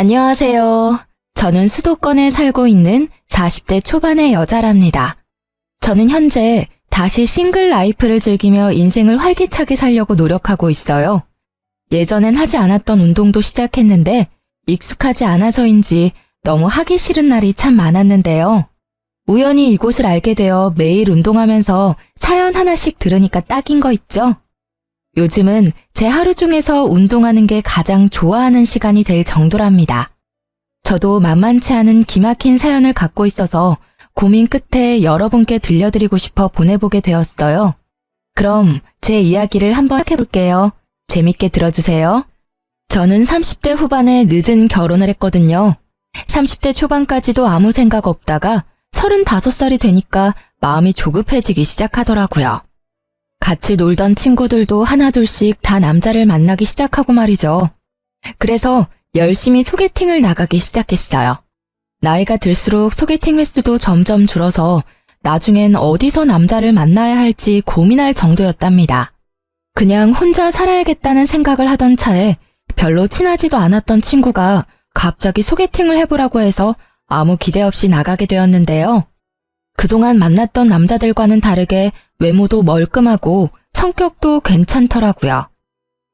안녕하세요. 저는 수도권에 살고 있는 40대 초반의 여자랍니다. 저는 현재 다시 싱글 라이프를 즐기며 인생을 활기차게 살려고 노력하고 있어요. 예전엔 하지 않았던 운동도 시작했는데 익숙하지 않아서인지 너무 하기 싫은 날이 참 많았는데요. 우연히 이곳을 알게 되어 매일 운동하면서 사연 하나씩 들으니까 딱인 거 있죠? 요즘은 제 하루 중에서 운동하는 게 가장 좋아하는 시간이 될 정도랍니다. 저도 만만치 않은 기막힌 사연을 갖고 있어서 고민 끝에 여러분께 들려드리고 싶어 보내보게 되었어요. 그럼 제 이야기를 한번 해볼게요. 재밌게 들어주세요. 저는 30대 후반에 늦은 결혼을 했거든요. 30대 초반까지도 아무 생각 없다가 35살이 되니까 마음이 조급해지기 시작하더라고요. 같이 놀던 친구들도 하나둘씩 다 남자를 만나기 시작하고 말이죠. 그래서 열심히 소개팅을 나가기 시작했어요. 나이가 들수록 소개팅 횟수도 점점 줄어서 나중엔 어디서 남자를 만나야 할지 고민할 정도였답니다. 그냥 혼자 살아야겠다는 생각을 하던 차에 별로 친하지도 않았던 친구가 갑자기 소개팅을 해보라고 해서 아무 기대 없이 나가게 되었는데요. 그동안 만났던 남자들과는 다르게 외모도 멀끔하고 성격도 괜찮더라고요.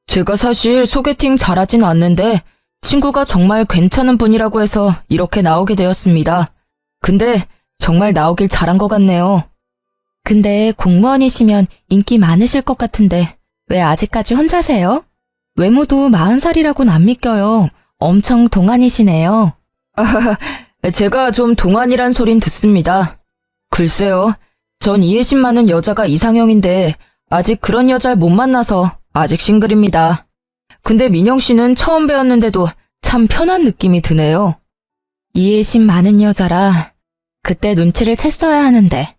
제가 사실 소개팅 잘하진 않는데 친구가 정말 괜찮은 분이라고 해서 이렇게 나오게 되었습니다. 근데 정말 나오길 잘한 것 같네요. 근데 공무원이시면 인기 많으실 것 같은데 왜 아직까지 혼자세요? 외모도 40살이라고는 안 믿겨요. 엄청 동안이시네요. 제가 좀 동안이란 소린 듣습니다. 글쎄요, 전 이해심 많은 여자가 이상형인데 아직 그런 여자를 못 만나서 아직 싱글입니다. 근데 민영 씨는 처음 뵈었는데도 참 편한 느낌이 드네요. 이해심 많은 여자라 그때 눈치를 챘어야 하는데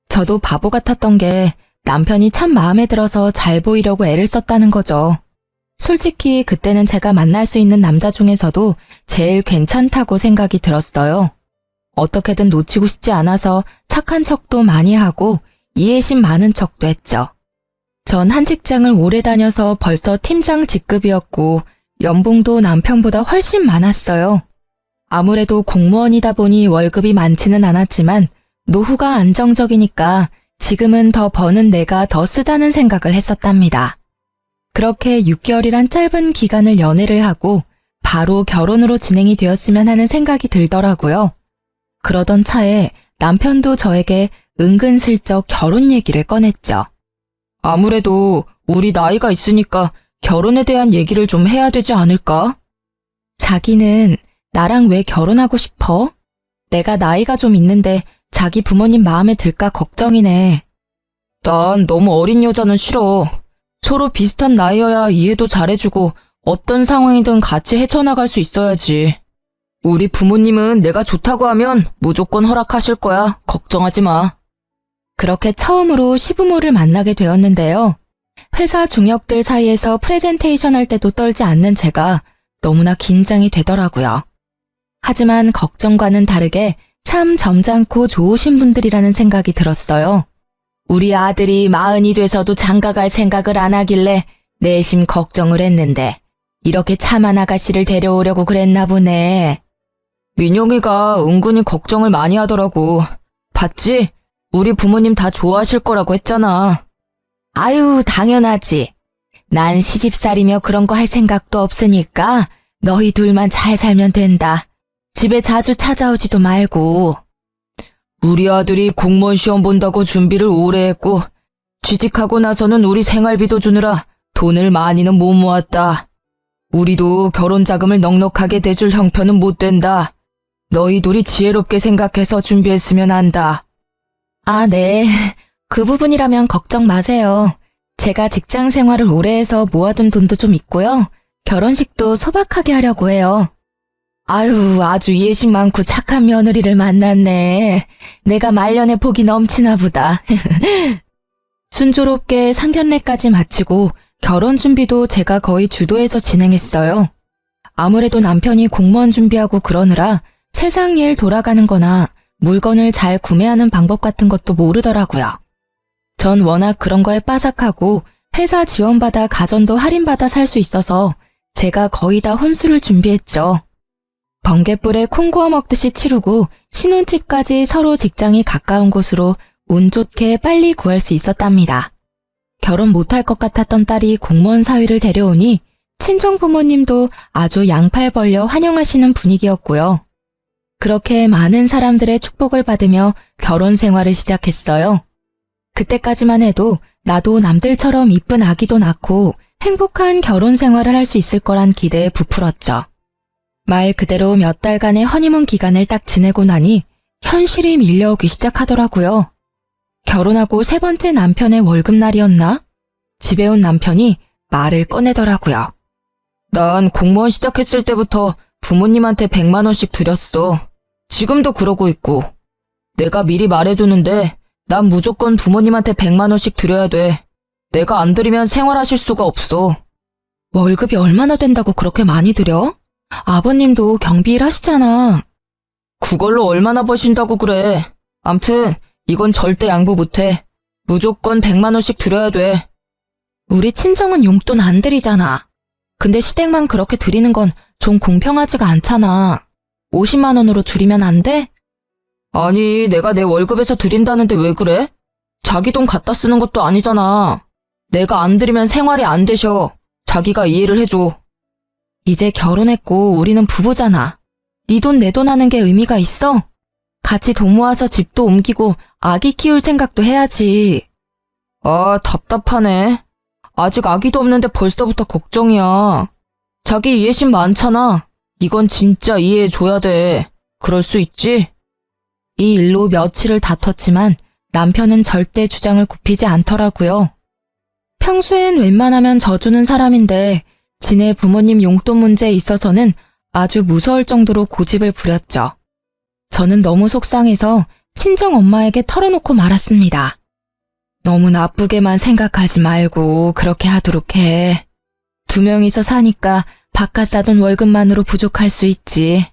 저도 바보 같았던 게 남편이 참 마음에 들어서 잘 보이려고 애를 썼다는 거죠. 솔직히 그때는 제가 만날 수 있는 남자 중에서도 제일 괜찮다고 생각이 들었어요. 어떻게든 놓치고 싶지 않아서 착한 척도 많이 하고 이해심 많은 척도 했죠. 전 한 직장을 오래 다녀서 벌써 팀장 직급이었고 연봉도 남편보다 훨씬 많았어요. 아무래도 공무원이다 보니 월급이 많지는 않았지만 노후가 안정적이니까 지금은 더 버는 내가 더 쓰자는 생각을 했었답니다. 그렇게 6개월이란 짧은 기간을 연애를 하고 바로 결혼으로 진행이 되었으면 하는 생각이 들더라고요. 그러던 차에 남편도 저에게 은근슬쩍 결혼 얘기를 꺼냈죠. 아무래도 우리 나이가 있으니까 결혼에 대한 얘기를 좀 해야 되지 않을까? 자기는 나랑 왜 결혼하고 싶어? 내가 나이가 좀 있는데 자기 부모님 마음에 들까 걱정이네. 난 너무 어린 여자는 싫어. 서로 비슷한 나이여야 이해도 잘해주고 어떤 상황이든 같이 헤쳐나갈 수 있어야지. 우리 부모님은 내가 좋다고 하면 무조건 허락하실 거야. 걱정하지 마. 그렇게 처음으로 시부모를 만나게 되었는데요. 회사 중역들 사이에서 프레젠테이션 할 때도 떨지 않는 제가 너무나 긴장이 되더라고요. 하지만 걱정과는 다르게 참 점잖고 좋으신 분들이라는 생각이 들었어요. 우리 아들이 40이 돼서도 장가갈 생각을 안 하길래 내심 걱정을 했는데 이렇게 참한 아가씨를 데려오려고 그랬나 보네. 민영이가 은근히 걱정을 많이 하더라고. 봤지? 우리 부모님 다 좋아하실 거라고 했잖아. 아유, 당연하지. 난 시집살이며 그런 거 할 생각도 없으니까 너희 둘만 잘 살면 된다. 집에 자주 찾아오지도 말고. 우리 아들이 공무원 시험 본다고 준비를 오래 했고 취직하고 나서는 우리 생활비도 주느라 돈을 많이는 못 모았다. 우리도 결혼 자금을 넉넉하게 대줄 형편은 못 된다. 너희 둘이 지혜롭게 생각해서 준비했으면 한다. 아, 네. 그 부분이라면 걱정 마세요. 제가 직장 생활을 오래 해서 모아둔 돈도 좀 있고요. 결혼식도 소박하게 하려고 해요. 아유, 아주 이해심 많고 착한 며느리를 만났네. 내가 말년에 복이 넘치나 보다. 순조롭게 상견례까지 마치고 결혼 준비도 제가 거의 주도해서 진행했어요. 아무래도 남편이 공무원 준비하고 그러느라 세상 일 돌아가는 거나 물건을 잘 구매하는 방법 같은 것도 모르더라고요. 전 워낙 그런 거에 빠삭하고 회사 지원받아 가전도 할인받아 살 수 있어서 제가 거의 다 혼수를 준비했죠. 번갯불에 콩 구워 먹듯이 치르고 신혼집까지 서로 직장이 가까운 곳으로 운 좋게 빨리 구할 수 있었답니다. 결혼 못할 것 같았던 딸이 공무원 사위를 데려오니 친정 부모님도 아주 양팔 벌려 환영하시는 분위기였고요. 그렇게 많은 사람들의 축복을 받으며 결혼 생활을 시작했어요. 그때까지만 해도 나도 남들처럼 이쁜 아기도 낳고 행복한 결혼 생활을 할 수 있을 거란 기대에 부풀었죠. 말 그대로 몇 달간의 허니문 기간을 딱 지내고 나니 현실이 밀려오기 시작하더라고요. 결혼하고 세 번째 남편의 월급날이었나? 집에 온 남편이 말을 꺼내더라고요. 난 공무원 시작했을 때부터 부모님한테 100만 원씩 드렸어. 지금도 그러고 있고. 내가 미리 말해두는데 난 무조건 부모님한테 100만 원씩 드려야 돼. 내가 안 드리면 생활하실 수가 없어. 월급이 얼마나 된다고 그렇게 많이 드려? 아버님도 경비 일 하시잖아. 그걸로 얼마나 버신다고 그래. 암튼 이건 절대 양보 못해. 무조건 100만 원씩 드려야 돼. 우리 친정은 용돈 안 드리잖아. 근데 시댁만 그렇게 드리는 건 좀 공평하지가 않잖아. 50만 원으로 줄이면 안 돼? 아니, 내가 내 월급에서 드린다는데 왜 그래? 자기 돈 갖다 쓰는 것도 아니잖아. 내가 안 드리면 생활이 안 되셔. 자기가 이해를 해줘. 이제 결혼했고 우리는 부부잖아. 네 돈 내 돈 하는 게 의미가 있어? 같이 돈 모아서 집도 옮기고 아기 키울 생각도 해야지. 아, 답답하네. 아직 아기도 없는데 벌써부터 걱정이야. 자기 이해심 많잖아. 이건 진짜 이해해줘야 돼. 그럴 수 있지? 이 일로 며칠을 다퉜지만 남편은 절대 주장을 굽히지 않더라고요. 평소엔 웬만하면 져주는 사람인데 지네 부모님 용돈 문제에 있어서는 아주 무서울 정도로 고집을 부렸죠. 저는 너무 속상해서 친정 엄마에게 털어놓고 말았습니다. 너무 나쁘게만 생각하지 말고 그렇게 하도록 해. 2명이서 사니까 바깥 사돈 월급만으로 부족할 수 있지.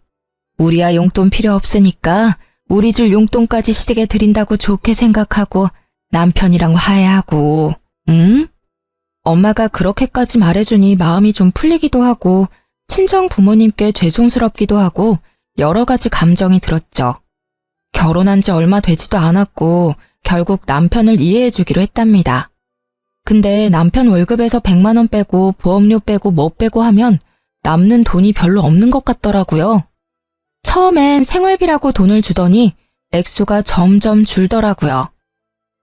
우리야 용돈 필요 없으니까 우리 줄 용돈까지 시댁에 드린다고 좋게 생각하고 남편이랑 화해하고, 응? 엄마가 그렇게까지 말해주니 마음이 좀 풀리기도 하고 친정 부모님께 죄송스럽기도 하고 여러 가지 감정이 들었죠. 결혼한 지 얼마 되지도 않았고 결국 남편을 이해해주기로 했답니다. 근데 남편 월급에서 100만 원 빼고 보험료 빼고 뭐 빼고 하면 남는 돈이 별로 없는 것 같더라고요. 처음엔 생활비라고 돈을 주더니 액수가 점점 줄더라고요.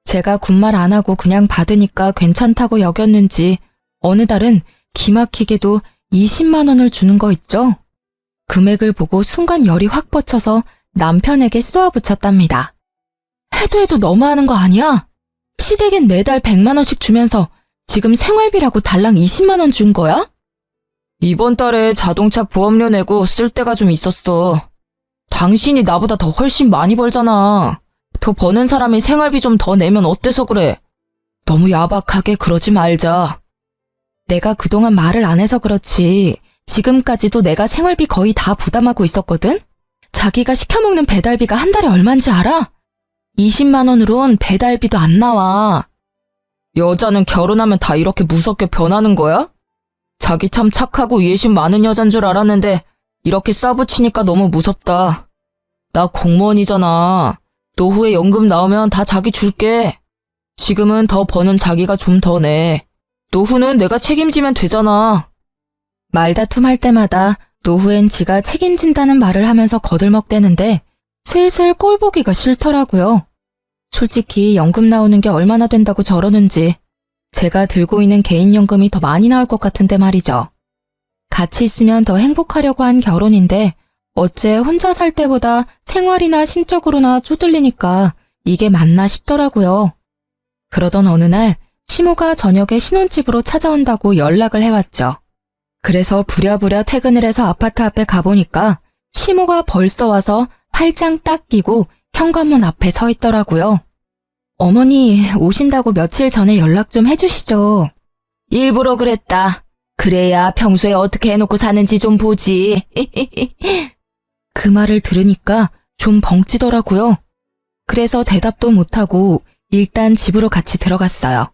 제가 군말 안 하고 그냥 받으니까 괜찮다고 여겼는지 어느 달은 기막히게도 20만 원을 주는 거 있죠? 금액을 보고 순간 열이 확 뻗쳐서 남편에게 쏘아붙였답니다. 해도 너무하는 거 아니야? 시댁엔 매달 100만 원씩 주면서 지금 생활비라고 달랑 20만 원 준 거야? 이번 달에 자동차 보험료 내고 쓸 데가 좀 있었어. 당신이 나보다 더 훨씬 많이 벌잖아. 더 버는 사람이 생활비 좀 더 내면 어때서 그래? 너무 야박하게 그러지 말자. 내가 그동안 말을 안 해서 그렇지 지금까지도 내가 생활비 거의 다 부담하고 있었거든? 자기가 시켜먹는 배달비가 한 달에 얼만지 알아? 20만 원으론 배달비도 안 나와. 여자는 결혼하면 다 이렇게 무섭게 변하는 거야? 자기 참 착하고 이해심 많은 여잔 줄 알았는데 이렇게 싸붙이니까 너무 무섭다. 나 공무원이잖아. 노후에 연금 나오면 다 자기 줄게. 지금은 더 버는 자기가 좀 더 내. 노후는 내가 책임지면 되잖아. 말다툼할 때마다 노후엔 지가 책임진다는 말을 하면서 거들먹대는데 슬슬 꼴 보기가 싫더라고요. 솔직히 연금 나오는 게 얼마나 된다고 저러는지 제가 들고 있는 개인연금이 더 많이 나올 것 같은데 말이죠. 같이 있으면 더 행복하려고 한 결혼인데 어째 혼자 살 때보다 생활이나 심적으로나 쪼들리니까 이게 맞나 싶더라고요. 그러던 어느 날 시모가 저녁에 신혼집으로 찾아온다고 연락을 해왔죠. 그래서 부랴부랴 퇴근을 해서 아파트 앞에 가보니까 시모가 벌써 와서 팔짱 딱 끼고 현관문 앞에 서 있더라고요. 어머니 오신다고 며칠 전에 연락 좀 해주시죠. 일부러 그랬다. 그래야 평소에 어떻게 해놓고 사는지 좀 보지. 그 말을 들으니까 좀 벙찌더라고요. 그래서 대답도 못하고 일단 집으로 같이 들어갔어요.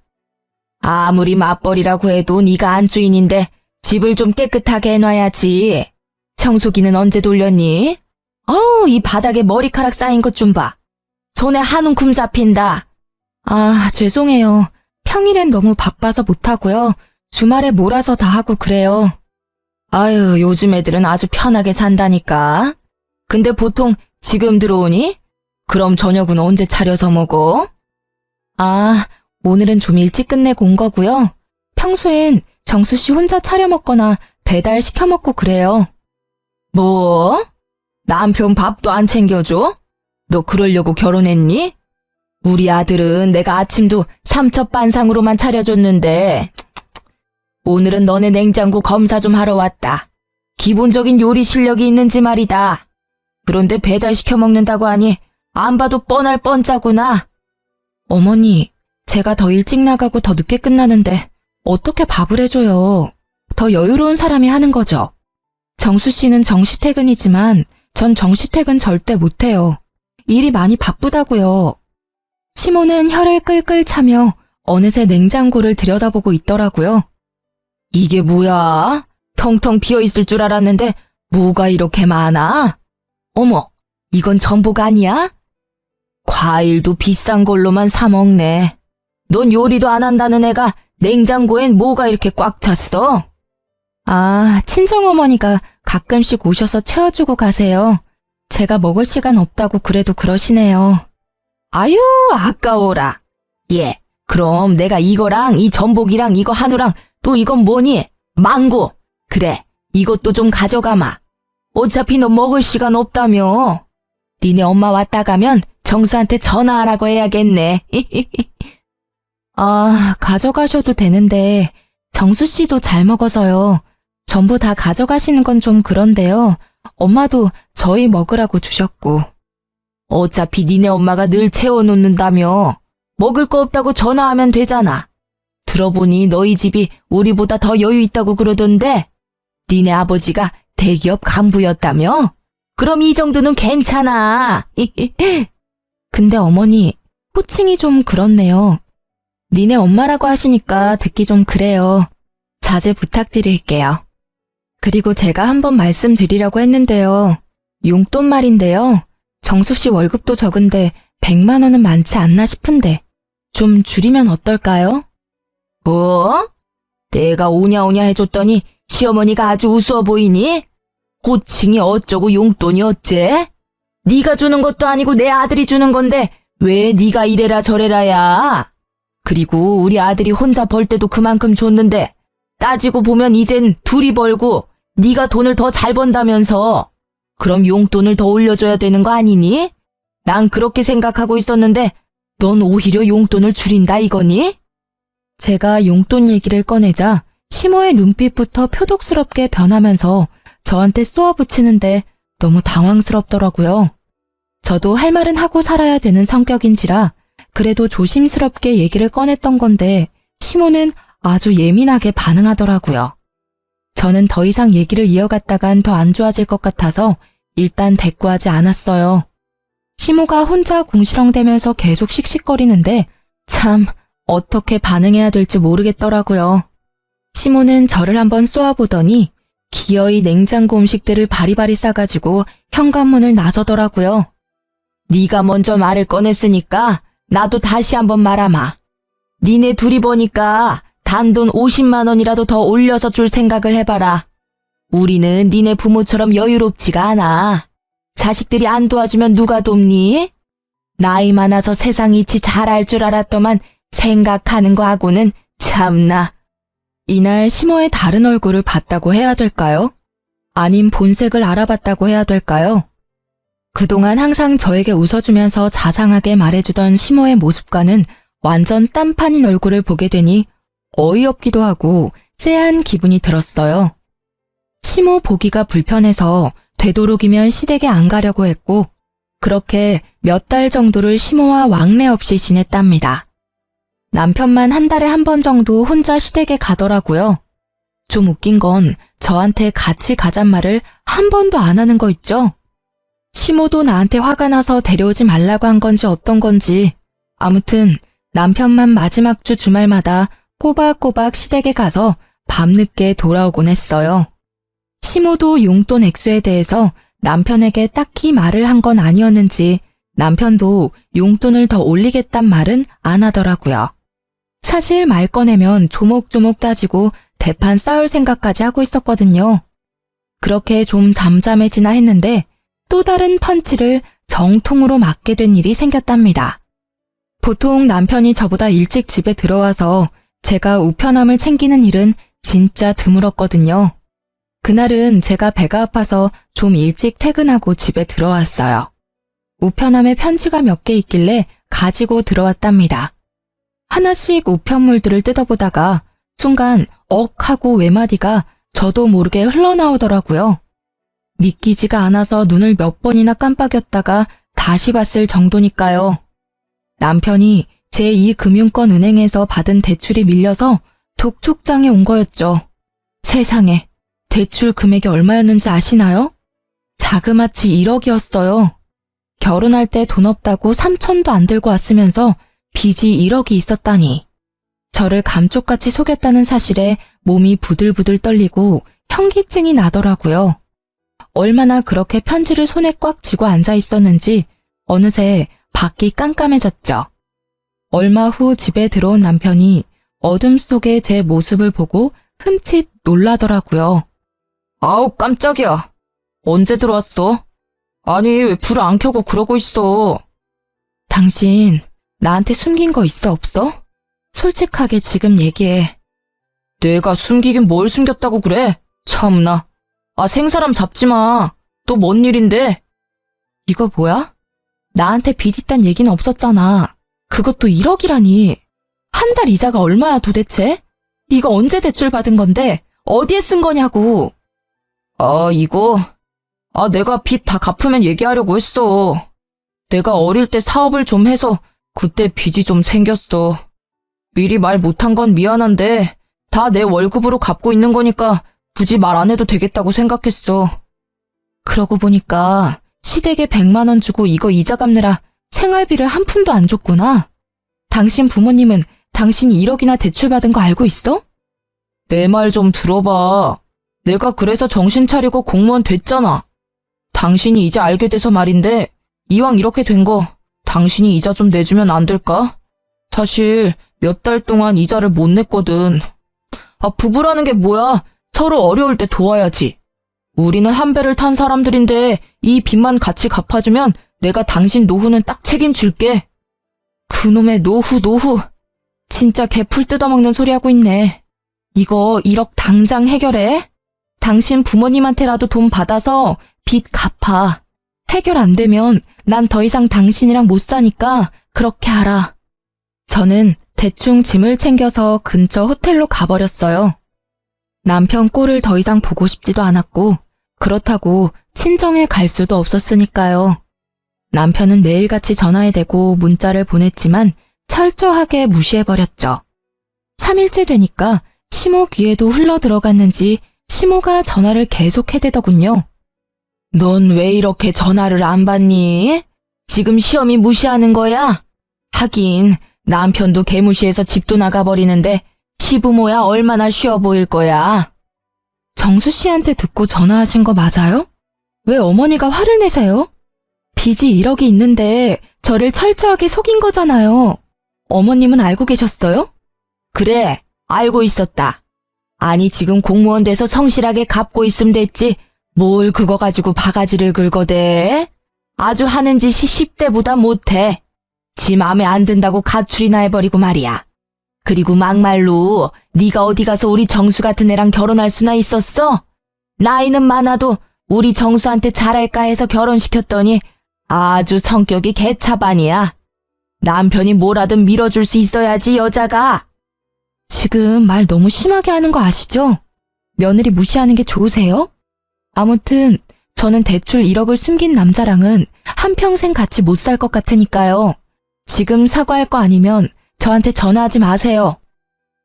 아무리 맞벌이라고 해도 네가 안주인인데 집을 좀 깨끗하게 해놔야지. 청소기는 언제 돌렸니? 어우, 이 바닥에 머리카락 쌓인 것 좀 봐. 손에 한 움큼 잡힌다. 아, 죄송해요. 평일엔 너무 바빠서 못하고요. 주말에 몰아서 다 하고 그래요. 아유, 요즘 애들은 아주 편하게 산다니까. 근데 보통 지금 들어오니? 그럼 저녁은 언제 차려서 먹어? 아, 오늘은 좀 일찍 끝내고 온 거고요. 평소엔 정수 씨 혼자 차려 먹거나 배달 시켜 먹고 그래요. 뭐? 남편 밥도 안 챙겨줘? 너 그러려고 결혼했니? 우리 아들은 내가 아침도 삼첩반상으로만 차려줬는데 오늘은 너네 냉장고 검사 좀 하러 왔다. 기본적인 요리 실력이 있는지 말이다. 그런데 배달시켜 먹는다고 하니 안 봐도 뻔할 뻔짜구나. 어머니, 제가 더 일찍 나가고 더 늦게 끝나는데 어떻게 밥을 해줘요? 더 여유로운 사람이 하는 거죠. 정수 씨는 정시퇴근이지만 전 정시퇴근 절대 못해요. 일이 많이 바쁘다고요. 시모는 혀를 끌끌 차며 어느새 냉장고를 들여다보고 있더라고요. 이게 뭐야? 텅텅 비어있을 줄 알았는데 뭐가 이렇게 많아? 어머, 이건 전복 아니야? 과일도 비싼 걸로만 사 먹네. 넌 요리도 안 한다는 애가 냉장고엔 뭐가 이렇게 꽉 찼어? 아, 친정어머니가 가끔씩 오셔서 채워주고 가세요. 제가 먹을 시간 없다고 그래도 그러시네요. 아유, 아까워라. 예, 그럼 내가 이거랑 이 전복이랑 이거 한우랑 또 이건 뭐니? 망고. 그래, 이것도 좀 가져가마. 어차피 너 먹을 시간 없다며. 니네 엄마 왔다 가면 정수한테 전화하라고 해야겠네. 아, 가져가셔도 되는데 정수 씨도 잘 먹어서요. 전부 다 가져가시는 건 좀 그런데요. 엄마도 저희 먹으라고 주셨고. 어차피 니네 엄마가 늘 채워놓는다며. 먹을 거 없다고 전화하면 되잖아. 들어보니 너희 집이 우리보다 더 여유 있다고 그러던데 니네 아버지가 대기업 간부였다며? 그럼 이 정도는 괜찮아. 근데 어머니, 호칭이 좀 그렇네요. 니네 엄마라고 하시니까 듣기 좀 그래요. 자제 부탁드릴게요. 그리고 제가 한번 말씀드리려고 했는데요. 용돈 말인데요. 정수 씨 월급도 적은데 100만 원은 많지 않나 싶은데 좀 줄이면 어떨까요? 뭐? 내가 오냐오냐 해줬더니 시어머니가 아주 우스워 보이니? 호칭이 어쩌고 용돈이 어째? 네가 주는 것도 아니고 내 아들이 주는 건데 왜 네가 이래라 저래라야? 그리고 우리 아들이 혼자 벌 때도 그만큼 줬는데 따지고 보면 이젠 둘이 벌고 네가 돈을 더 잘 번다면서. 그럼 용돈을 더 올려줘야 되는 거 아니니? 난 그렇게 생각하고 있었는데 넌 오히려 용돈을 줄인다 이거니? 제가 용돈 얘기를 꺼내자 시모의 눈빛부터 표독스럽게 변하면서 저한테 쏘아붙이는데 너무 당황스럽더라고요. 저도 할 말은 하고 살아야 되는 성격인지라 그래도 조심스럽게 얘기를 꺼냈던 건데 시모는 아주 예민하게 반응하더라고요. 저는 더 이상 얘기를 이어갔다간 더 안 좋아질 것 같아서 일단 대꾸하지 않았어요. 시모가 혼자 궁시렁대면서 계속 씩씩거리는데 참 어떻게 반응해야 될지 모르겠더라고요. 시모는 저를 한번 쏘아보더니 기어이 냉장고 음식들을 바리바리 싸가지고 현관문을 나서더라고요. 네가 먼저 말을 꺼냈으니까 나도 다시 한번 말하마. 니네 둘이 보니까 단돈 50만 원이라도 더 올려서 줄 생각을 해봐라. 우리는 니네 부모처럼 여유롭지가 않아. 자식들이 안 도와주면 누가 돕니? 나이 많아서 세상 이치 잘 알 줄 알았더만 생각하는 거 하고는 참나. 이날 시모의 다른 얼굴을 봤다고 해야 될까요? 아님 본색을 알아봤다고 해야 될까요? 그동안 항상 저에게 웃어주면서 자상하게 말해주던 시모의 모습과는 완전 딴판인 얼굴을 보게 되니 어이없기도 하고 쎄한 기분이 들었어요. 시모 보기가 불편해서 되도록이면 시댁에 안 가려고 했고 그렇게 몇 달 정도를 시모와 왕래 없이 지냈답니다. 남편만 한 달에 한 번 정도 혼자 시댁에 가더라고요. 좀 웃긴 건 저한테 같이 가잔 말을 한 번도 안 하는 거 있죠? 시모도 나한테 화가 나서 데려오지 말라고 한 건지 어떤 건지 아무튼 남편만 마지막 주 주말마다 꼬박꼬박 시댁에 가서 밤늦게 돌아오곤 했어요. 시모도 용돈 액수에 대해서 남편에게 딱히 말을 한 건 아니었는지 남편도 용돈을 더 올리겠단 말은 안 하더라고요. 사실 말 꺼내면 조목조목 따지고 대판 쌓을 생각까지 하고 있었거든요. 그렇게 좀 잠잠해지나 했는데 또 다른 펀치를 정통으로 맞게 된 일이 생겼답니다. 보통 남편이 저보다 일찍 집에 들어와서 제가 우편함을 챙기는 일은 진짜 드물었거든요. 그날은 제가 배가 아파서 좀 일찍 퇴근하고 집에 들어왔어요. 우편함에 편지가 몇 개 있길래 가지고 들어왔답니다. 하나씩 우편물들을 뜯어보다가 순간 억 하고 외마디가 저도 모르게 흘러나오더라고요. 믿기지가 않아서 눈을 몇 번이나 깜빡였다가 다시 봤을 정도니까요. 남편이 제2금융권 은행에서 받은 대출이 밀려서 독촉장에 온 거였죠. 세상에, 대출 금액이 얼마였는지 아시나요? 자그마치 1억이었어요. 결혼할 때 돈 없다고 3천도 안 들고 왔으면서 빚이 1억이 있었다니. 저를 감쪽같이 속였다는 사실에 몸이 부들부들 떨리고 현기증이 나더라고요. 얼마나 그렇게 편지를 손에 꽉 쥐고 앉아 있었는지 어느새 밖이 깜깜해졌죠. 얼마 후 집에 들어온 남편이 어둠 속의 제 모습을 보고 흠칫 놀라더라고요. 아우, 깜짝이야. 언제 들어왔어? 아니, 왜 불을 안 켜고 그러고 있어? 당신 나한테 숨긴 거 있어, 없어? 솔직하게 지금 얘기해. 내가 숨기긴 뭘 숨겼다고 그래? 참나. 아, 생사람 잡지 마. 또 뭔 일인데? 이거 뭐야? 나한테 빚 있단 얘기는 없었잖아. 그것도 1억이라니. 한 달 이자가 얼마야 도대체? 이거 언제 대출 받은 건데 어디에 쓴 거냐고. 이거? 내가 빚 다 갚으면 얘기하려고 했어. 내가 어릴 때 사업을 좀 해서 그때 빚이 좀 생겼어. 미리 말 못한 건 미안한데 다 내 월급으로 갚고 있는 거니까 굳이 말 안 해도 되겠다고 생각했어. 그러고 보니까 시댁에 100만 원 주고 이거 이자 갚느라 생활비를 한 푼도 안 줬구나. 당신 부모님은 당신이 1억이나 대출받은 거 알고 있어? 내 말 좀 들어봐. 내가 그래서 정신 차리고 공무원 됐잖아. 당신이 이제 알게 돼서 말인데 이왕 이렇게 된 거 당신이 이자 좀 내주면 안 될까? 사실 몇 달 동안 이자를 못 냈거든. 부부라는 게 뭐야? 서로 어려울 때 도와야지. 우리는 한 배를 탄 사람들인데 이 빚만 같이 갚아주면 내가 당신 노후는 딱 책임질게. 그놈의 노후. 진짜 개풀 뜯어먹는 소리 하고 있네. 이거 1억 당장 해결해. 당신 부모님한테라도 돈 받아서 빚 갚아. 해결 안 되면 난 더 이상 당신이랑 못 사니까 그렇게 하라. 저는 대충 짐을 챙겨서 근처 호텔로 가버렸어요. 남편 꼴을 더 이상 보고 싶지도 않았고 그렇다고 친정에 갈 수도 없었으니까요. 남편은 매일같이 전화에 대고 문자를 보냈지만 철저하게 무시해버렸죠. 3일째 되니까 시모 귀에도 흘러들어갔는지 시모가 전화를 계속 해대더군요. 넌 왜 이렇게 전화를 안 받니? 지금 시험이 무시하는 거야? 하긴 남편도 개무시해서 집도 나가버리는데 시부모야 얼마나 쉬워 보일 거야. 정수 씨한테 듣고 전화하신 거 맞아요? 왜 어머니가 화를 내세요? 빚이 1억이 있는데 저를 철저하게 속인 거잖아요. 어머님은 알고 계셨어요? 그래, 알고 있었다. 아니 지금 공무원 돼서 성실하게 갚고 있으면 됐지. 뭘 그거 가지고 바가지를 긁어대? 아주 하는 짓이 10대보다 못해. 지 맘에 안 든다고 가출이나 해버리고 말이야. 그리고 막말로 네가 어디 가서 우리 정수 같은 애랑 결혼할 수나 있었어? 나이는 많아도 우리 정수한테 잘할까 해서 결혼시켰더니 아주 성격이 개차반이야. 남편이 뭐라든 밀어줄 수 있어야지 여자가. 지금 말 너무 심하게 하는 거 아시죠? 며느리 무시하는 게 좋으세요? 아무튼 저는 대출 1억을 숨긴 남자랑은 한평생 같이 못 살 것 같으니까요. 지금 사과할 거 아니면 저한테 전화하지 마세요.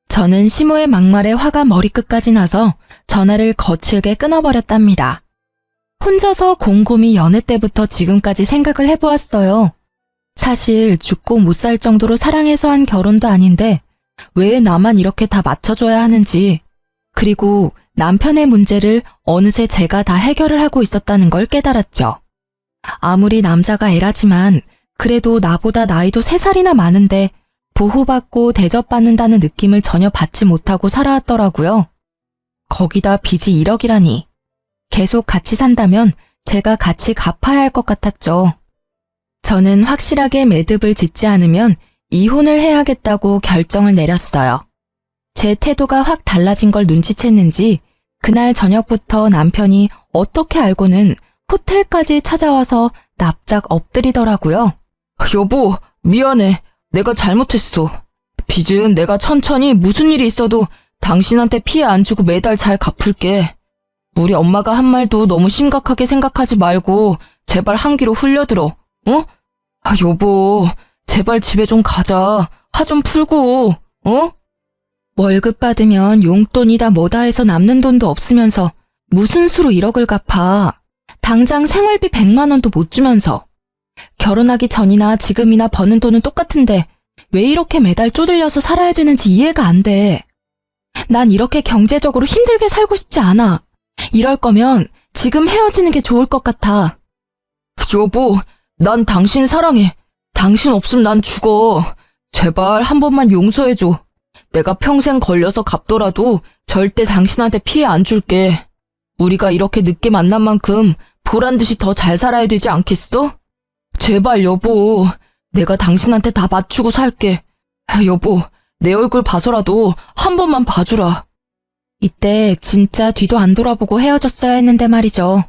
저는 시모의 막말에 화가 머리끝까지 나서 전화를 거칠게 끊어버렸답니다. 혼자서 곰곰이 연애 때부터 지금까지 생각을 해보았어요. 사실 죽고 못 살 정도로 사랑해서 한 결혼도 아닌데 왜 나만 이렇게 다 맞춰줘야 하는지, 그리고 남편의 문제를 어느새 제가 다 해결을 하고 있었다는 걸 깨달았죠. 아무리 남자가 애라지만 그래도 나보다 나이도 3살이나 많은데 보호받고 대접받는다는 느낌을 전혀 받지 못하고 살아왔더라고요. 거기다 빚이 1억이라니. 계속 같이 산다면 제가 같이 갚아야 할 것 같았죠. 저는 확실하게 매듭을 짓지 않으면 이혼을 해야겠다고 결정을 내렸어요. 제 태도가 확 달라진 걸 눈치챘는지 그날 저녁부터 남편이 어떻게 알고는 호텔까지 찾아와서 납작 엎드리더라고요. 여보, 미안해. 내가 잘못했어. 빚은 내가 천천히 무슨 일이 있어도 당신한테 피해 안 주고 매달 잘 갚을게. 우리 엄마가 한 말도 너무 심각하게 생각하지 말고 제발 한기로 흘려들어. 어? 여보, 제발 집에 좀 가자. 화 좀 풀고, 어? 월급 받으면 용돈이다 뭐다 해서 남는 돈도 없으면서 무슨 수로 1억을 갚아. 당장 생활비 100만 원도 못 주면서. 결혼하기 전이나 지금이나 버는 돈은 똑같은데 왜 이렇게 매달 쪼들려서 살아야 되는지 이해가 안 돼. 난 이렇게 경제적으로 힘들게 살고 싶지 않아. 이럴 거면 지금 헤어지는 게 좋을 것 같아. 여보, 난 당신 사랑해. 당신 없으면 난 죽어. 제발 한 번만 용서해줘. 내가 평생 걸려서 갚더라도 절대 당신한테 피해 안 줄게. 우리가 이렇게 늦게 만난 만큼 보란듯이 더 잘 살아야 되지 않겠어? 제발 여보, 내가 당신한테 다 맞추고 살게. 여보, 내 얼굴 봐서라도 한 번만 봐주라. 이때 진짜 뒤도 안 돌아보고 헤어졌어야 했는데 말이죠.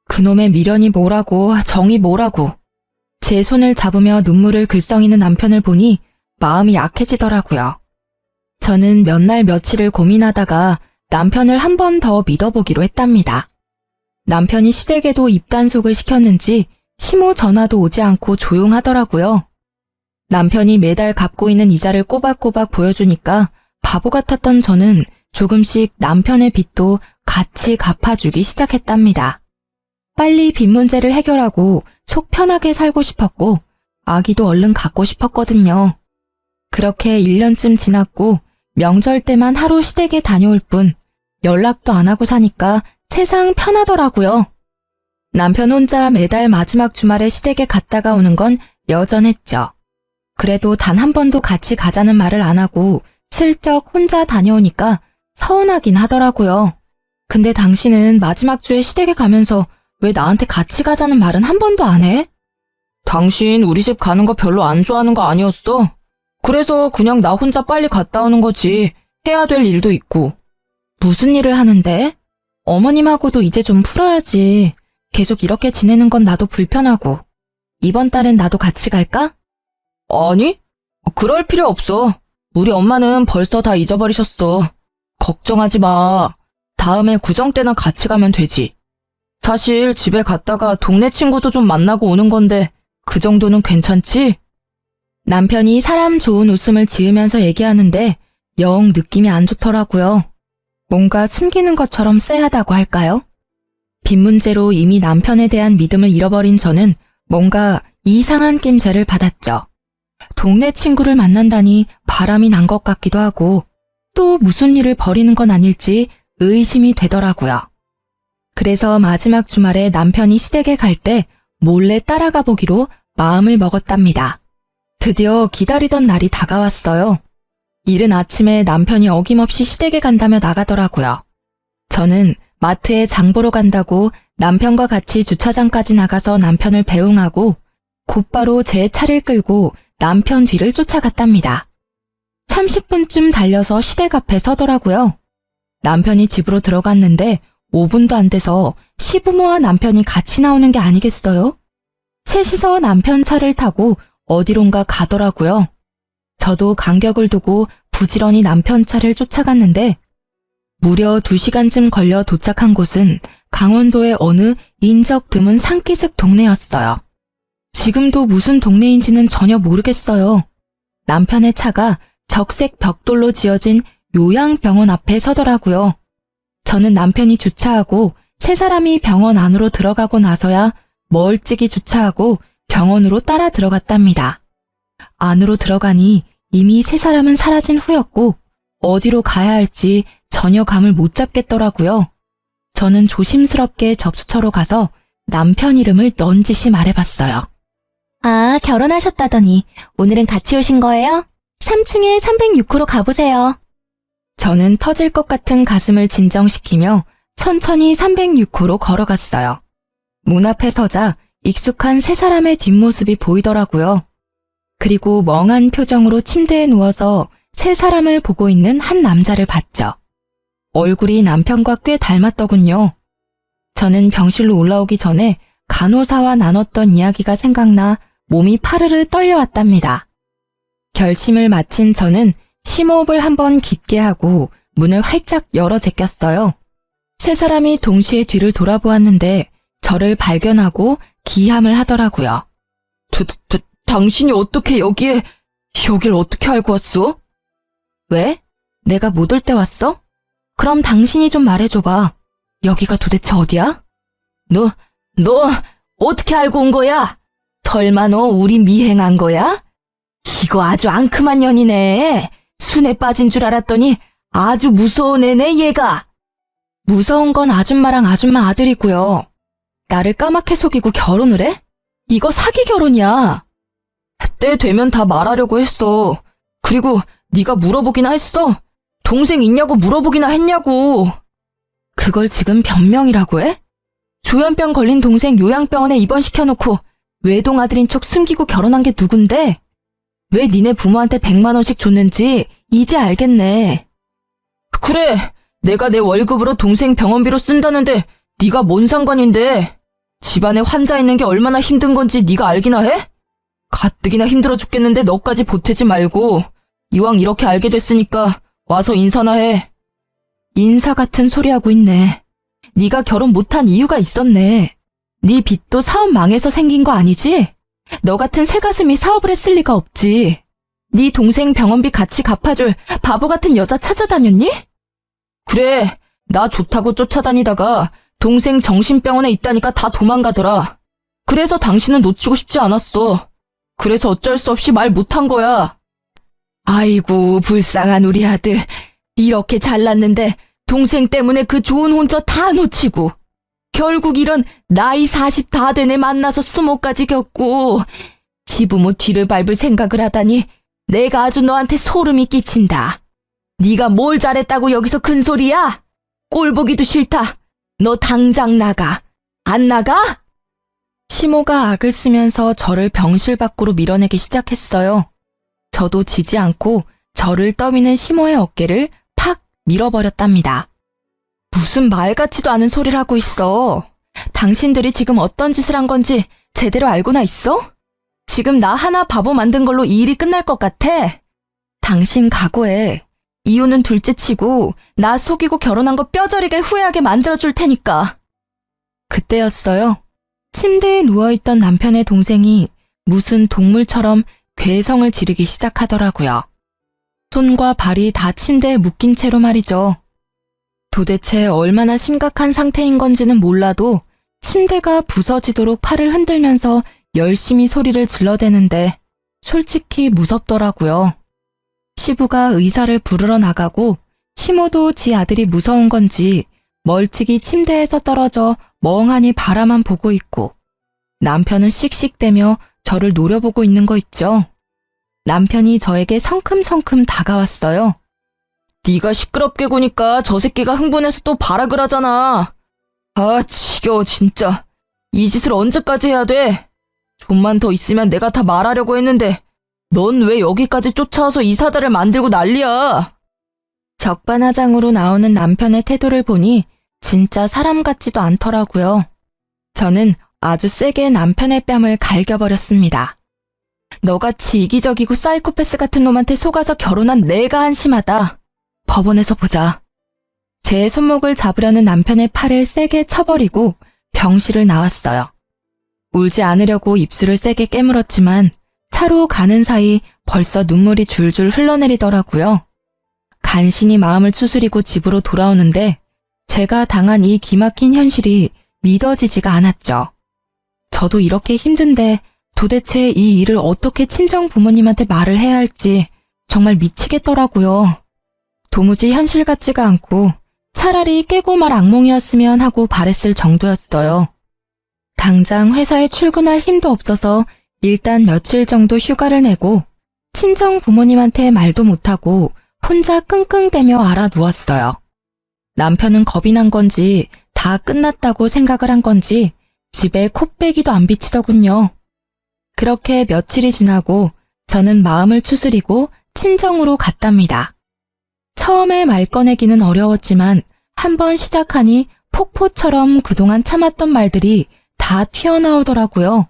그놈의 미련이 뭐라고 정이 뭐라고. 제 손을 잡으며 눈물을 글썽이는 남편을 보니 마음이 약해지더라고요. 저는 몇 날 며칠을 고민하다가 남편을 한 번 더 믿어보기로 했답니다. 남편이 시댁에도 입단속을 시켰는지 시모 전화도 오지 않고 조용하더라고요. 남편이 매달 갚고 있는 이자를 꼬박꼬박 보여주니까 바보 같았던 저는 조금씩 남편의 빚도 같이 갚아주기 시작했답니다. 빨리 빚 문제를 해결하고 속 편하게 살고 싶었고 아기도 얼른 갖고 싶었거든요. 그렇게 1년쯤 지났고 명절 때만 하루 시댁에 다녀올 뿐 연락도 안 하고 사니까 세상 편하더라고요. 남편 혼자 매달 마지막 주말에 시댁에 갔다가 오는 건 여전했죠. 그래도 단 한 번도 같이 가자는 말을 안 하고 슬쩍 혼자 다녀오니까 서운하긴 하더라고요. 근데 당신은 마지막 주에 시댁에 가면서 왜 나한테 같이 가자는 말은 한 번도 안 해? 당신 우리 집 가는 거 별로 안 좋아하는 거 아니었어? 그래서 그냥 나 혼자 빨리 갔다 오는 거지. 해야 될 일도 있고. 무슨 일을 하는데? 어머님하고도 이제 좀 풀어야지. 계속 이렇게 지내는 건 나도 불편하고. 이번 달엔 나도 같이 갈까? 아니, 그럴 필요 없어. 우리 엄마는 벌써 다 잊어버리셨어. 걱정하지 마. 다음에 구정 때나 같이 가면 되지. 사실 집에 갔다가 동네 친구도 좀 만나고 오는 건데 그 정도는 괜찮지? 남편이 사람 좋은 웃음을 지으면서 얘기하는데 영 느낌이 안 좋더라고요. 뭔가 숨기는 것처럼 쎄하다고 할까요? 빚 문제로 이미 남편에 대한 믿음을 잃어버린 저는 뭔가 이상한 낌새를 받았죠. 동네 친구를 만난다니 바람이 난 것 같기도 하고 또 무슨 일을 벌이는 건 아닐지 의심이 되더라고요. 그래서 마지막 주말에 남편이 시댁에 갈 때 몰래 따라가 보기로 마음을 먹었답니다. 드디어 기다리던 날이 다가왔어요. 이른 아침에 남편이 어김없이 시댁에 간다며 나가더라고요. 저는 마트에 장 보러 간다고 남편과 같이 주차장까지 나가서 남편을 배웅하고 곧바로 제 차를 끌고 남편 뒤를 쫓아갔답니다. 30분쯤 달려서 시댁 앞에 서더라고요. 남편이 집으로 들어갔는데 5분도 안 돼서 시부모와 남편이 같이 나오는 게 아니겠어요? 셋이서 남편 차를 타고 어디론가 가더라고요. 저도 간격을 두고 부지런히 남편 차를 쫓아갔는데 무려 2시간쯤 걸려 도착한 곳은 강원도의 어느 인적 드문 산기슭 동네였어요. 지금도 무슨 동네인지는 전혀 모르겠어요. 남편의 차가 적색 벽돌로 지어진 요양병원 앞에 서더라고요. 저는 남편이 주차하고 세 사람이 병원 안으로 들어가고 나서야 멀찍이 주차하고 병원으로 따라 들어갔답니다. 안으로 들어가니 이미 세 사람은 사라진 후였고 어디로 가야 할지 전혀 감을 못 잡겠더라고요. 저는 조심스럽게 접수처로 가서 남편 이름을 넌지시 말해봤어요. 아, 결혼하셨다더니 오늘은 같이 오신 거예요? 3층에 306호로 가보세요. 저는 터질 것 같은 가슴을 진정시키며 천천히 306호로 걸어갔어요. 문 앞에 서자 익숙한 세 사람의 뒷모습이 보이더라고요. 그리고 멍한 표정으로 침대에 누워서 세 사람을 보고 있는 한 남자를 봤죠. 얼굴이 남편과 꽤 닮았더군요. 저는 병실로 올라오기 전에 간호사와 나눴던 이야기가 생각나 몸이 파르르 떨려왔답니다. 결심을 마친 저는 심호흡을 한번 깊게 하고 문을 활짝 열어 제꼈어요. 세 사람이 동시에 뒤를 돌아보았는데 저를 발견하고 기함을 하더라고요. 당신이 어떻게 여길 어떻게 알고 왔어? 왜? 내가 못 올 때 왔어? 그럼 당신이 좀 말해줘봐. 여기가 도대체 어디야? 너 어떻게 알고 온 거야? 설마 너 우리 미행한 거야? 이거 아주 앙큼한 년이네. 순에 빠진 줄 알았더니 아주 무서운 애네 얘가. 무서운 건 아줌마랑 아줌마 아들이고요. 나를 까맣게 속이고 결혼을 해? 이거 사기 결혼이야. 때 되면 다 말하려고 했어. 그리고 네가 물어보기나 했어. 동생 있냐고 물어보기나 했냐고. 그걸 지금 변명이라고 해? 조현병 걸린 동생 요양병원에 입원시켜놓고 외동아들인 척 숨기고 결혼한 게 누군데? 왜 니네 부모한테 100만 원씩 줬는지 이제 알겠네. 그래, 내가 내 월급으로 동생 병원비로 쓴다는데 네가 뭔 상관인데? 집안에 환자 있는 게 얼마나 힘든 건지 네가 알기나 해? 가뜩이나 힘들어 죽겠는데 너까지 보태지 말고 이왕 이렇게 알게 됐으니까 와서 인사나 해. 인사 같은 소리 하고 있네. 네가 결혼 못한 이유가 있었네. 네 빚도 사업 망해서 생긴 거 아니지? 너 같은 새가슴이 사업을 했을 리가 없지. 네 동생 병원비 같이 갚아줄 바보 같은 여자 찾아다녔니? 그래, 나 좋다고 쫓아다니다가 동생 정신병원에 있다니까 다 도망가더라. 그래서 당신은 놓치고 싶지 않았어. 그래서 어쩔 수 없이 말 못한 거야. 아이고, 불쌍한 우리 아들. 이렇게 잘났는데 동생 때문에 그 좋은 혼처 다 놓치고 결국 이런 나이 40 다 된 애 만나서 수모까지 겪고 시부모 뒤를 밟을 생각을 하다니 내가 아주 너한테 소름이 끼친다. 네가 뭘 잘했다고 여기서 큰 소리야? 꼴 보기도 싫다. 너 당장 나가. 안 나가? 시모가 악을 쓰면서 저를 병실 밖으로 밀어내기 시작했어요. 저도 지지 않고 저를 떠미는 시모의 어깨를 팍 밀어버렸답니다. 무슨 말 같지도 않은 소리를 하고 있어. 당신들이 지금 어떤 짓을 한 건지 제대로 알고나 있어? 지금 나 하나 바보 만든 걸로 이 일이 끝날 것 같아? 당신 각오해. 이유는 둘째치고 나 속이고 결혼한 거 뼈저리게 후회하게 만들어줄 테니까. 그때였어요. 침대에 누워있던 남편의 동생이 무슨 동물처럼 괴성을 지르기 시작하더라고요. 손과 발이 다 침대에 묶인 채로 말이죠. 도대체 얼마나 심각한 상태인 건지는 몰라도 침대가 부서지도록 팔을 흔들면서 열심히 소리를 질러대는데 솔직히 무섭더라고요. 시부가 의사를 부르러 나가고 시모도 지 아들이 무서운 건지 멀찍이 침대에서 떨어져 멍하니 바라만 보고 있고 남편은 씩씩대며 저를 노려보고 있는 거 있죠. 남편이 저에게 성큼성큼 다가왔어요. 네가 시끄럽게 구니까 저 새끼가 흥분해서 또 발악을 하잖아. 아, 지겨워 진짜. 이 짓을 언제까지 해야 돼? 좀만 더 있으면 내가 다 말하려고 했는데 넌 왜 여기까지 쫓아와서 이 사달을 만들고 난리야? 적반하장으로 나오는 남편의 태도를 보니 진짜 사람 같지도 않더라고요. 저는 아주 세게 남편의 뺨을 갈겨버렸습니다. 너같이 이기적이고 사이코패스 같은 놈한테 속아서 결혼한 내가 한심하다. 법원에서 보자. 제 손목을 잡으려는 남편의 팔을 세게 쳐버리고 병실을 나왔어요. 울지 않으려고 입술을 세게 깨물었지만 차로 가는 사이 벌써 눈물이 줄줄 흘러내리더라고요. 간신히 마음을 추스리고 집으로 돌아오는데 제가 당한 이 기막힌 현실이 믿어지지가 않았죠. 저도 이렇게 힘든데 도대체 이 일을 어떻게 친정 부모님한테 말을 해야 할지 정말 미치겠더라고요. 도무지 현실 같지가 않고 차라리 깨고 말 악몽이었으면 하고 바랬을 정도였어요. 당장 회사에 출근할 힘도 없어서 일단 며칠 정도 휴가를 내고 친정 부모님한테 말도 못하고 혼자 끙끙대며 알아 누웠어요. 남편은 겁이 난 건지 다 끝났다고 생각을 한 건지 집에 콧배기도 안 비치더군요. 그렇게 며칠이 지나고 저는 마음을 추스리고 친정으로 갔답니다. 처음에 말 꺼내기는 어려웠지만 한번 시작하니 폭포처럼 그동안 참았던 말들이 다 튀어나오더라고요.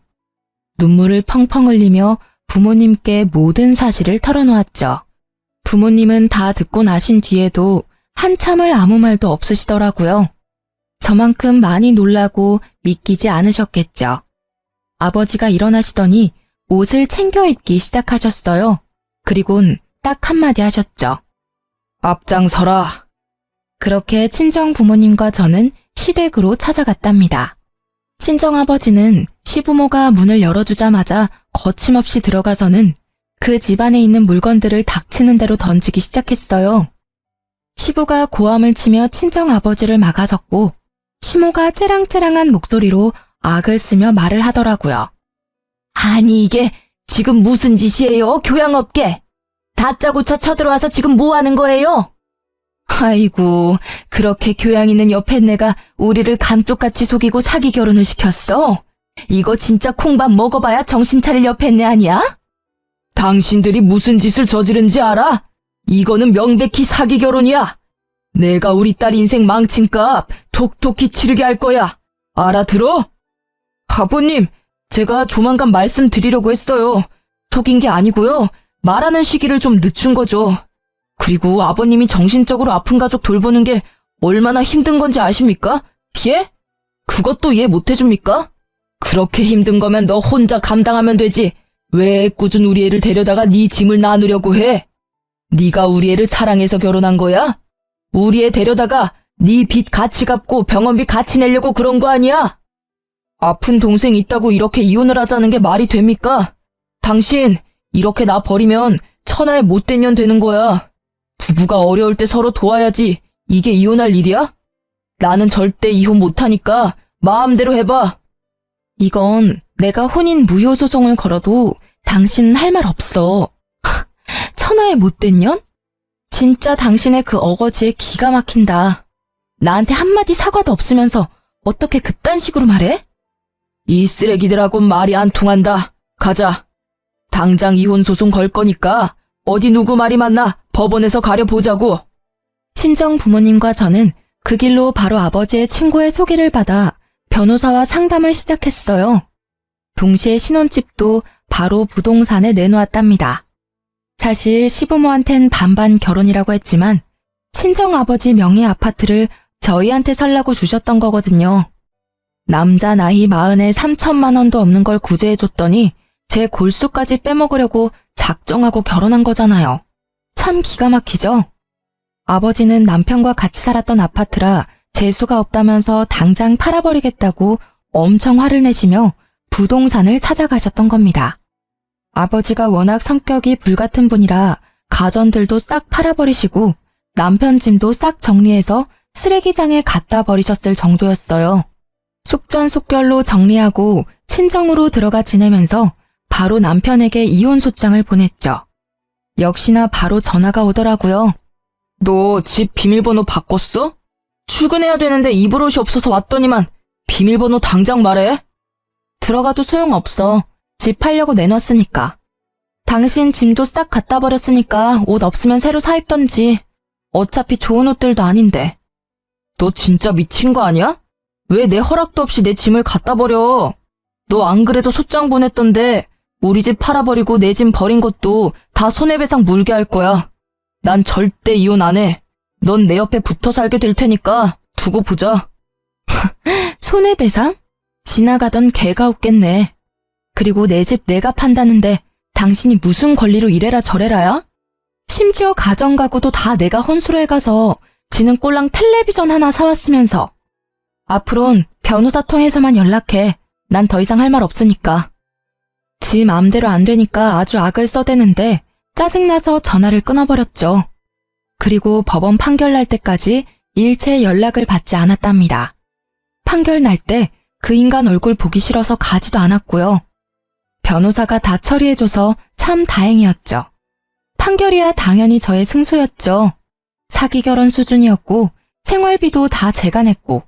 눈물을 펑펑 흘리며 부모님께 모든 사실을 털어놓았죠. 부모님은 다 듣고 나신 뒤에도 한참을 아무 말도 없으시더라고요. 저만큼 많이 놀라고 믿기지 않으셨겠죠. 아버지가 일어나시더니 옷을 챙겨 입기 시작하셨어요. 그리곤 딱 한마디 하셨죠. 앞장서라. 그렇게 친정 부모님과 저는 시댁으로 찾아갔답니다. 친정아버지는 시부모가 문을 열어주자마자 거침없이 들어가서는 그 집안에 있는 물건들을 닥치는 대로 던지기 시작했어요. 시부가 고함을 치며 친정아버지를 막아섰고 시모가 째랑째랑한 목소리로 악을 쓰며 말을 하더라고요. 아니 이게 지금 무슨 짓이에요? 교양 없게. 다짜고짜 쳐들어와서 지금 뭐 하는 거예요? 아이고, 그렇게 교양 있는 옆에 내가 우리를 감쪽같이 속이고 사기 결혼을 시켰어? 이거 진짜 콩밥 먹어봐야 정신 차릴 옆에 내 아니야? 당신들이 무슨 짓을 저지른지 알아? 이거는 명백히 사기 결혼이야. 내가 우리 딸 인생 망친 값 톡톡히 치르게 할 거야. 알아들어? 아버님, 제가 조만간 말씀드리려고 했어요. 속인 게 아니고요. 말하는 시기를 좀 늦춘 거죠. 그리고 아버님이 정신적으로 아픈 가족 돌보는 게 얼마나 힘든 건지 아십니까? 예? 그것도 이해 못 해줍니까? 그렇게 힘든 거면 너 혼자 감당하면 되지. 왜 애꿎은 우리 애를 데려다가 네 짐을 나누려고 해? 네가 우리 애를 사랑해서 결혼한 거야? 우리 애 데려다가 네 빚 같이 갚고 병원비 같이 내려고 그런 거 아니야? 아픈 동생 있다고 이렇게 이혼을 하자는 게 말이 됩니까? 당신 이렇게 나 버리면 천하의 못된 년 되는 거야. 부부가 어려울 때 서로 도와야지 이게 이혼할 일이야? 나는 절대 이혼 못하니까 마음대로 해봐. 이건 내가 혼인 무효 소송을 걸어도 당신은 할 말 없어. 천하의 못된 년? 진짜 당신의 그 어거지에 기가 막힌다. 나한테 한마디 사과도 없으면서 어떻게 그딴 식으로 말해? 이 쓰레기들하고는 말이 안 통한다. 가자. 당장 이혼 소송 걸 거니까 어디 누구 말이 맞나 법원에서 가려보자고. 친정 부모님과 저는 그 길로 바로 아버지의 친구의 소개를 받아 변호사와 상담을 시작했어요. 동시에 신혼집도 바로 부동산에 내놓았답니다. 사실 시부모한텐 반반 결혼이라고 했지만 친정아버지 명의 아파트를 저희한테 살라고 주셨던 거거든요. 남자 나이 40에 3천만 원도 없는 걸 구제해줬더니 제 골수까지 빼먹으려고 작정하고 결혼한 거잖아요. 참 기가 막히죠? 아버지는 남편과 같이 살았던 아파트라 재수가 없다면서 당장 팔아버리겠다고 엄청 화를 내시며 부동산을 찾아가셨던 겁니다. 아버지가 워낙 성격이 불같은 분이라 가전들도 싹 팔아버리시고 남편 짐도 싹 정리해서 쓰레기장에 갖다 버리셨을 정도였어요. 속전속결로 정리하고 친정으로 들어가 지내면서 바로 남편에게 이혼 소장을 보냈죠. 역시나 바로 전화가 오더라고요. 너 집 비밀번호 바꿨어? 출근해야 되는데 입을 옷이 없어서 왔더니만 비밀번호 당장 말해. 들어가도 소용없어. 집 팔려고 내놨으니까. 당신 짐도 싹 갖다 버렸으니까 옷 없으면 새로 사 입던지. 어차피 좋은 옷들도 아닌데. 너 진짜 미친 거 아니야? 왜 내 허락도 없이 내 짐을 갖다 버려? 너 안 그래도 소장 보냈던데 우리 집 팔아버리고 내 짐 버린 것도 다 손해배상 물게 할 거야. 난 절대 이혼 안 해. 넌 내 옆에 붙어 살게 될 테니까 두고 보자. 손해배상? 지나가던 개가 웃겠네. 그리고 내 집 내가 판다는데 당신이 무슨 권리로 이래라 저래라야? 심지어 가정가구도 다 내가 혼수로 해가서 지는 꼴랑 텔레비전 하나 사왔으면서. 앞으론 변호사 통해서만 연락해. 난 더 이상 할 말 없으니까. 지 맘대로 안 되니까 아주 악을 써대는데 짜증나서 전화를 끊어버렸죠. 그리고 법원 판결 날 때까지 일체 연락을 받지 않았답니다. 판결 날 때 그 인간 얼굴 보기 싫어서 가지도 않았고요. 변호사가 다 처리해줘서 참 다행이었죠. 판결이야 당연히 저의 승소였죠. 사기 결혼 수준이었고 생활비도 다 제가 냈고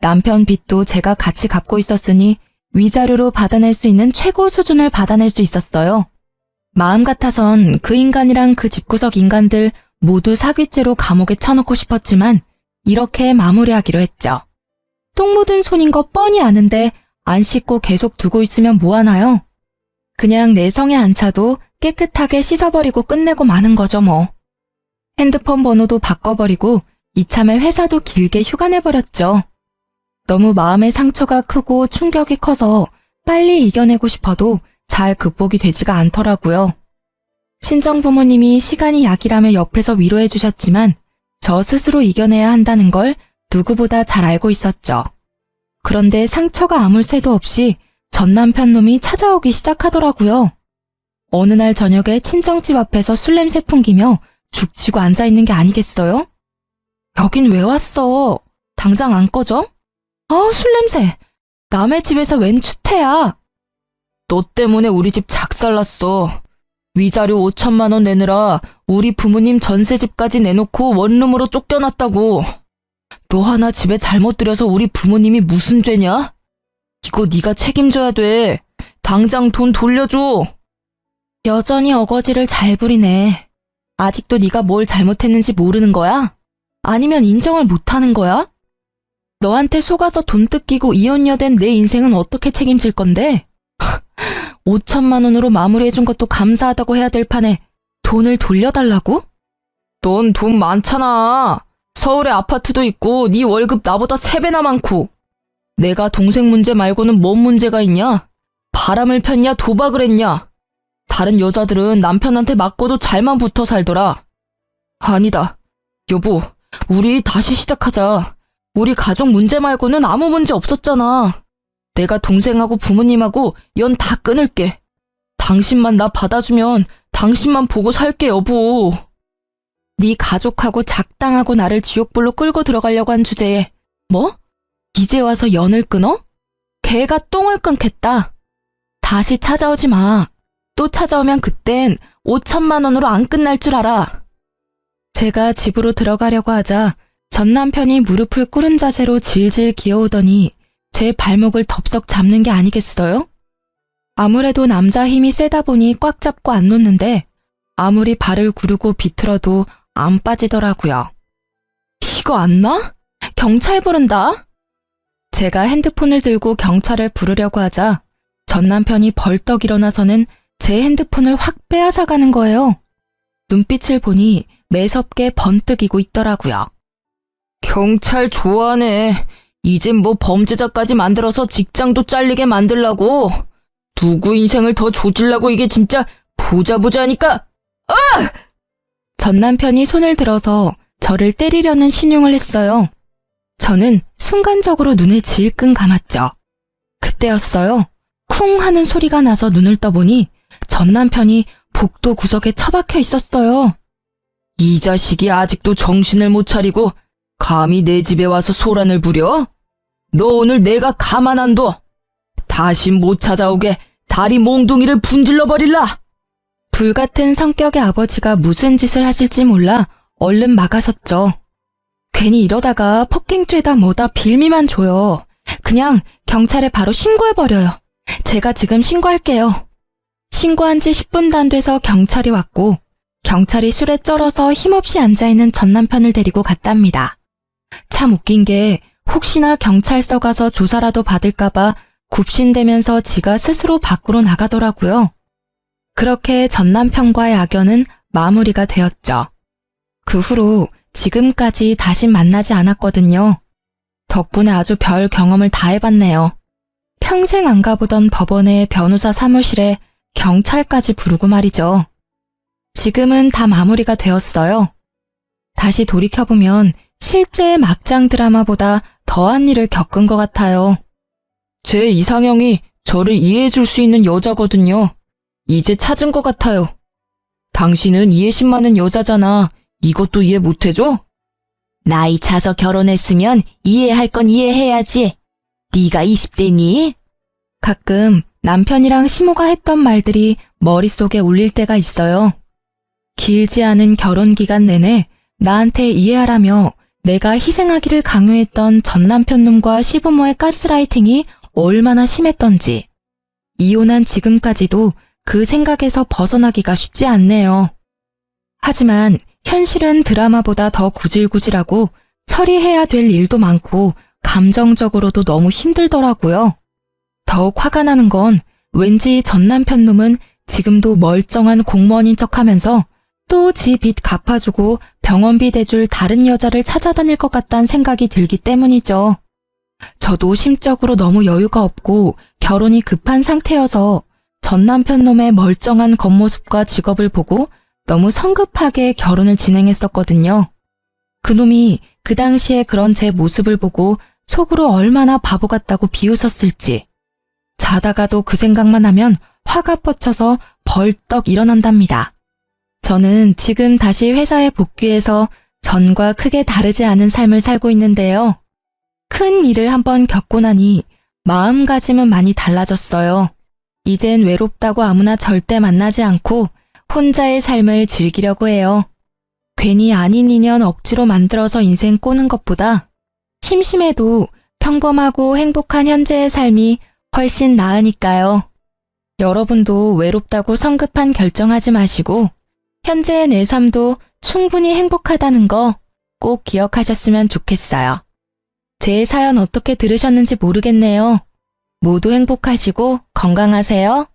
남편 빚도 제가 같이 갚고 있었으니 위자료로 받아낼 수 있는 최고 수준을 받아낼 수 있었어요. 마음 같아선 그 인간이랑 그 집구석 인간들 모두 사기죄로 감옥에 쳐넣고 싶었지만 이렇게 마무리하기로 했죠. 똥 묻은 손인 거 뻔히 아는데 안 씻고 계속 두고 있으면 뭐하나요? 그냥 내 성에 안 차도 깨끗하게 씻어버리고 끝내고 마는 거죠 뭐. 핸드폰 번호도 바꿔버리고 이참에 회사도 길게 휴가 내버렸죠. 너무 마음의 상처가 크고 충격이 커서 빨리 이겨내고 싶어도 잘 극복이 되지가 않더라고요. 친정 부모님이 시간이 약이라며 옆에서 위로해 주셨지만 저 스스로 이겨내야 한다는 걸 누구보다 잘 알고 있었죠. 그런데 상처가 아물 새도 없이 전 남편 놈이 찾아오기 시작하더라고요. 어느 날 저녁에 친정집 앞에서 술 냄새 풍기며 죽치고 앉아있는 게 아니겠어요? 여긴 왜 왔어? 당장 안 꺼져? 술 냄새. 남의 집에서 웬 추태야? 너 때문에 우리 집 작살났어. 위자료 5천만 원 내느라 우리 부모님 전세집까지 내놓고 원룸으로 쫓겨났다고. 너 하나 집에 잘못 들여서 우리 부모님이 무슨 죄냐? 이거 네가 책임져야 돼. 당장 돈 돌려줘. 여전히 어거지를 잘 부리네. 아직도 네가 뭘 잘못했는지 모르는 거야? 아니면 인정을 못하는 거야? 너한테 속아서 돈 뜯기고 이혼녀된 내 인생은 어떻게 책임질 건데? 5천만 원으로 마무리해준 것도 감사하다고 해야 될 판에 돈을 돌려달라고? 넌 돈 많잖아. 서울에 아파트도 있고 네 월급 나보다 3배나 많고. 내가 동생 문제 말고는 뭔 문제가 있냐? 바람을 폈냐 도박을 했냐? 다른 여자들은 남편한테 맞고도 잘만 붙어 살더라. 아니다. 여보, 우리 다시 시작하자. 우리 가족 문제 말고는 아무 문제 없었잖아. 내가 동생하고 부모님하고 연 다 끊을게. 당신만 나 받아주면 당신만 보고 살게, 여보. 네 가족하고 작당하고 나를 지옥불로 끌고 들어가려고 한 주제에 뭐? 이제 와서 연을 끊어? 개가 똥을 끊겠다. 다시 찾아오지 마. 또 찾아오면 그땐 5천만 원으로 안 끝날 줄 알아. 제가 집으로 들어가려고 하자 전 남편이 무릎을 꿇은 자세로 질질 기어오더니 제 발목을 덥석 잡는 게 아니겠어요? 아무래도 남자 힘이 세다 보니 꽉 잡고 안 놓는데 아무리 발을 구르고 비틀어도 안 빠지더라고요. 이거 안 나? 경찰 부른다? 제가 핸드폰을 들고 경찰을 부르려고 하자 전 남편이 벌떡 일어나서는 제 핸드폰을 확 빼앗아가는 거예요. 눈빛을 보니 매섭게 번뜩이고 있더라고요. 경찰 좋아하네. 이젠 뭐 범죄자까지 만들어서 직장도 잘리게 만들라고. 누구 인생을 더 조질라고 이게 진짜 보자 하니까. 아! 전 남편이 손을 들어서 저를 때리려는 신용을 했어요. 저는 순간적으로 눈을 질끈 감았죠. 그때였어요. 쿵 하는 소리가 나서 눈을 떠보니 전 남편이 복도 구석에 처박혀 있었어요. 이 자식이 아직도 정신을 못 차리고 감히 내 집에 와서 소란을 부려? 너 오늘 내가 가만 안 둬. 다시 못 찾아오게 다리 몽둥이를 분질러 버릴라. 불같은 성격의 아버지가 무슨 짓을 하실지 몰라 얼른 막아섰죠. 괜히 이러다가 폭행죄다 뭐다 빌미만 줘요. 그냥 경찰에 바로 신고해버려요. 제가 지금 신고할게요. 신고한 지 10분도 안 돼서 경찰이 왔고 경찰이 술에 쩔어서 힘없이 앉아있는 전 남편을 데리고 갔답니다. 참 웃긴 게 혹시나 경찰서 가서 조사라도 받을까봐 굽신대면서 지가 스스로 밖으로 나가더라고요. 그렇게 전 남편과의 악연은 마무리가 되었죠. 그 후로 지금까지 다신 만나지 않았거든요. 덕분에 아주 별 경험을 다 해봤네요. 평생 안 가보던 법원의 변호사 사무실에 경찰까지 부르고 말이죠. 지금은 다 마무리가 되었어요. 다시 돌이켜보면 실제 막장 드라마보다 더한 일을 겪은 것 같아요. 제 이상형이 저를 이해해줄 수 있는 여자거든요. 이제 찾은 것 같아요. 당신은 이해심 많은 여자잖아. 이것도 이해 못해줘? 나이 차서 결혼했으면 이해할 건 이해해야지. 네가 20대니? 가끔 남편이랑 시모가 했던 말들이 머릿속에 울릴 때가 있어요. 길지 않은 결혼 기간 내내 나한테 이해하라며 내가 희생하기를 강요했던 전 남편놈과 시부모의 가스라이팅이 얼마나 심했던지. 이혼한 지금까지도 그 생각에서 벗어나기가 쉽지 않네요. 하지만 현실은 드라마보다 더 구질구질하고 처리해야 될 일도 많고 감정적으로도 너무 힘들더라고요. 더욱 화가 나는 건 왠지 전 남편놈은 지금도 멀쩡한 공무원인 척하면서 또 지 빚 갚아주고 병원비 대줄 다른 여자를 찾아다닐 것 같다는 생각이 들기 때문이죠. 저도 심적으로 너무 여유가 없고 결혼이 급한 상태여서 전 남편놈의 멀쩡한 겉모습과 직업을 보고 너무 성급하게 결혼을 진행했었거든요. 그놈이 그 당시에 그런 제 모습을 보고 속으로 얼마나 바보 같다고 비웃었을지. 자다가도 그 생각만 하면 화가 뻗쳐서 벌떡 일어난답니다. 저는 지금 다시 회사에 복귀해서 전과 크게 다르지 않은 삶을 살고 있는데요. 큰 일을 한번 겪고 나니 마음가짐은 많이 달라졌어요. 이젠 외롭다고 아무나 절대 만나지 않고 혼자의 삶을 즐기려고 해요. 괜히 아닌 인연 억지로 만들어서 인생 꼬는 것보다 심심해도 평범하고 행복한 현재의 삶이 훨씬 나으니까요. 여러분도 외롭다고 성급한 결정하지 마시고 현재의 내 삶도 충분히 행복하다는 거 꼭 기억하셨으면 좋겠어요. 제 사연 어떻게 들으셨는지 모르겠네요. 모두 행복하시고 건강하세요.